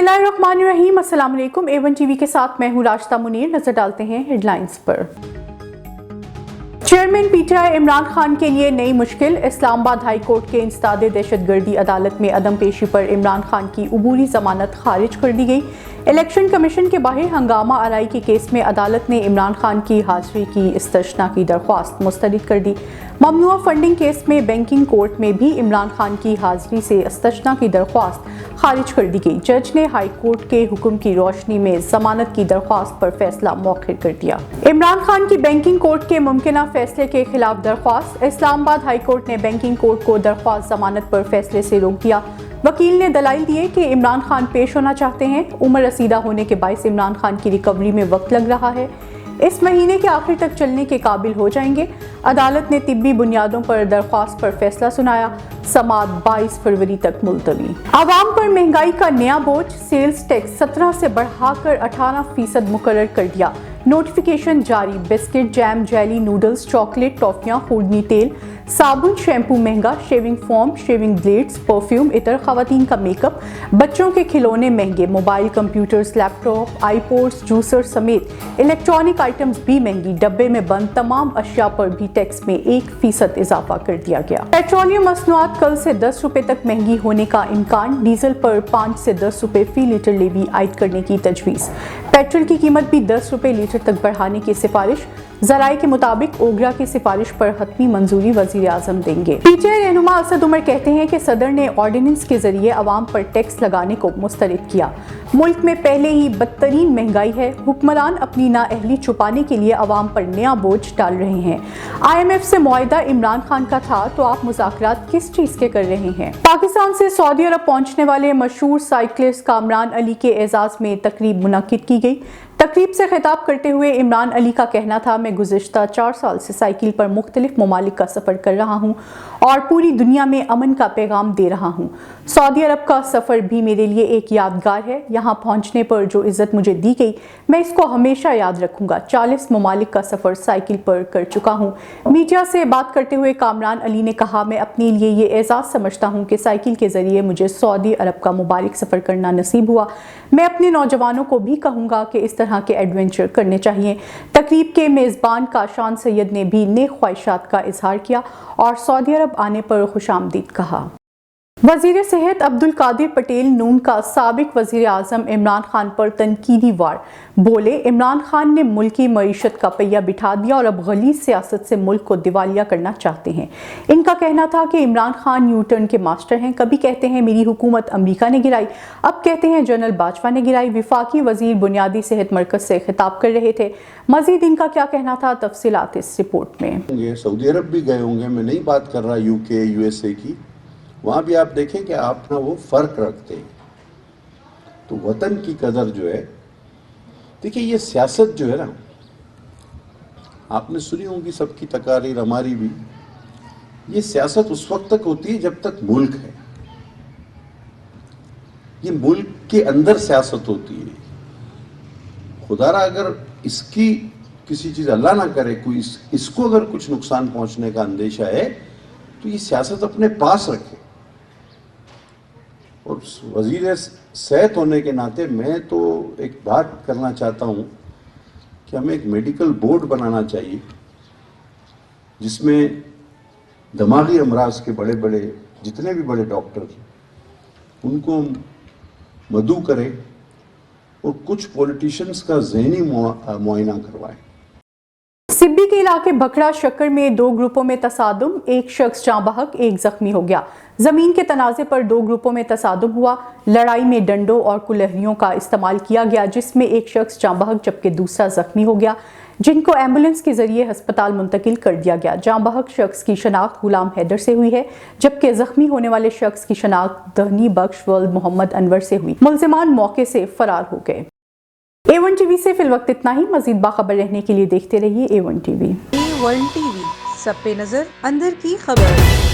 बिस्मिल्लाहिर्रहमानिर्रहीम। अस्सलाम वालेकुम। A1 टीवी के साथ मैं हूँ राशिदा मुनीर। नजर डालते हैं हेडलाइंस पर। चेयरमैन PTI इमरान खान के लिए नई मुश्किल। इस्लामाबाद हाई कोर्ट के इंसदादे दहशतगर्दी अदालत में अदम पेशी पर इमरान खान की उबूरी जमानत खारिज कर दी गई। इलेक्शन कमीशन के बाहर हंगामा आराई के केस में अदालत ने इमरान खान की हाजिरी की इस्तशना की दरख्वास्त मुस्तरद कर दी। ममनुआ फंडिंग केस में बैंकिंग कोर्ट में भी इमरान खान की हाजिरी से इस्तशना की दरख्वास्त खारिज कर दी गई। जज ने हाई कोर्ट के हुक्म की रोशनी में जमानत की दरख्वास्त पर फैसला मौखिर कर दिया। इमरान खान की बैंकिंग कोर्ट के मुमकिना फैसले के खिलाफ दरख्वास्त। इस्लामाबाद हाई कोर्ट ने बैंकिंग कोर्ट को दरख्वास्त जमानत पर फैसले से रोक दिया। वकील ने दलाइल दिए कि इमरान खान पेश होना चाहते हैं। उम्र रसीदा होने के बायस इमरान खान की रिकवरी में वक्त लग रहा है। इस महीने के आखिर तक चलने के काबिल हो जाएंगे। अदालत ने तिब्बी बुनियादों पर दरख्वास्त पर फैसला सुनाया। समाअत 22 फरवरी तक मुलतवी। आवाम पर महंगाई का नया बोझ। सेल्स टैक्स 17 से बढ़ाकर 18% मुकर्रर कर दिया। नोटिफिकेशन जारी। Biscuit, jam, jelly, noodles, chocolate, टॉफियां, खूरनी तेल, साबुन, शैम्पू महंगा। Shaving foam, shaving blades, perfume, इतर, खवातीन का मेकअप, बच्चों के खिलौने महंगे। Mobile, computers, laptop, iPods, juicer समेत इलेक्ट्रॉनिक आइटम्स भी महंगी। डब्बे में बंद तमाम अशिया पर भी टैक्स में 1% इजाफा कर दिया गया। पेट्रोलियम मसनूआत कल से 10 रुपए तक महंगी होने का इम्कान। डीजल पर 5 से 10 रुपए फी लीटर लेवी आयद करने की तजवीज़। पेट्रोल की कीमत भी 10 रुपए लीटर तक बढ़ाने की सिफारिश। जराये के मुताबिक ओगरा की सिफारिश पर हतमी मंजूरी वजीर आजम देंगे। PTI रहनुमा असद उमर कहते हैं कि सदर ने ऑर्डिनेंस के जरिए अवाम पर टैक्स लगाने को मुस्तरद किया। मुल्क में पहले ही बदतरीन महंगाई है। हुक्मरान अपनी नाअहली छुपाने के लिए अवाम पर नया बोझ डाल रहे हैं। IMF से मुआहिदा इमरान खान का था तो आप मुज़ाकरात किस चीज के कर रहे हैं। पाकिस्तान से सऊदी अरब पहुंचने वाले मशहूर साइकिलिस्ट कामरान अली के एजाज में तकरीब मुनक्किद की गई। तकरीब से खिताब करते हुए इमरान अली का कहना था, मैं गुज़िश्ता 4 साल से साइकिल पर मुख्तलिफ ममालिक का सफ़र कर रहा हूँ और पूरी दुनिया में अमन का पैगाम दे रहा हूँ। सऊदी अरब का सफ़र भी मेरे लिए एक यादगार है। यहाँ पहुँचने पर जो इज़्ज़त मुझे दी गई मैं इसको हमेशा याद रखूँगा। 40 ममालिक का सफ़र साइकिल पर कर चुका हूँ। मीडिया से बात करते हुए कामरान अली ने कहा, मैं अपने लिए ये एजाज़ समझता हूँ कि साइकिल के ज़रिए मुझे सऊदी अरब का मुबारक सफ़र करना नसीब हुआ। मैं अपने नौजवानों को भी कहूँगा कि इस तरह के एडवेंचर करने चाहिए। तकरीब के मेज़बान काशान सैयद ने भी नेक ख्वाहिशात का इजहार किया और सऊदी अरब आने पर खुशामदीद कहा। वज़ीर सेहत अब्दुल कादिर पटेल नून का साबिक वज़ीर आज़म इमरान खान पर तनकीदी वार। बोले, इमरान खान ने मुल्की मईशत का पहिया बिठा दिया और अब गलीज़ सियासत से मुल्क को दिवालिया करना चाहते हैं। इनका कहना था कि इमरान खान यू टर्न के मास्टर हैं। कभी कहते हैं मेरी हुकूमत अमरीका ने गिराई, अब कहते हैं जनरल बाजवा ने गिराई। विफाकी वज़ीर बुनियादी सेहत मरकज़ से खिताब कर रहे थे। मज़ीद इनका क्या कहना था, तफसीलात इस रिपोर्ट में। सऊदी अरब भी गए होंगे, मैं नहीं बात कर रहा UK USA की। वहाँ भी आप देखें कि आप ना वो फ़र्क रखते हैं। तो वतन की कदर जो है, देखिए ये सियासत जो है ना, आपने सुनी होगी सबकी तकारीर, हमारी भी। ये सियासत उस वक्त तक होती है जब तक मुल्क है। ये मुल्क के अंदर सियासत होती है। खुदारा अगर इसकी किसी चीज़ अल्लाह ना करे कोई इसको अगर कुछ नुकसान पहुंचने का अंदेशा है तो ये सियासत अपने पास रखे। और वज़ीर सेहत होने के नाते मैं तो एक बात करना चाहता हूँ कि हमें एक मेडिकल बोर्ड बनाना चाहिए जिसमें दिमागी अमराज के बड़े बड़े जितने भी बड़े डॉक्टर उनको मदऊ करें और कुछ पॉलिटिशियंस का ज़हनी मुआयना करवाएं। सिब्बी के इलाके भखड़ा शक्कर में 2 ग्रुपों में तसादुम। एक शख्स जाँ बहक, एक जख्मी हो गया। जमीन के तनाज़े पर 2 ग्रुपों में तसादुम हुआ। लड़ाई में डंडों और कुल्हाड़ियों का इस्तेमाल किया गया, जिसमें एक शख्स जाँ बहक जबकि दूसरा जख्मी हो गया, जिनको एम्बुलेंस के जरिए अस्पताल मुंतकिल कर दिया गया। जाँ बहक शख्स की शनाख्त गुलाम हैदर से हुई है, जबकि जख्मी होने वाले शख्स की शनाख्त दहनी बख्श वल्द मोहम्मद अनवर से हुई। मुल्जिमान मौके से फरार हो गए। A1 टीवी से फिल वक्त इतना ही। मजीद बाखबर रहने के लिए देखते रहिए A1 टीवी। A1 टीवी, सब पे नजर, अंदर की खबर।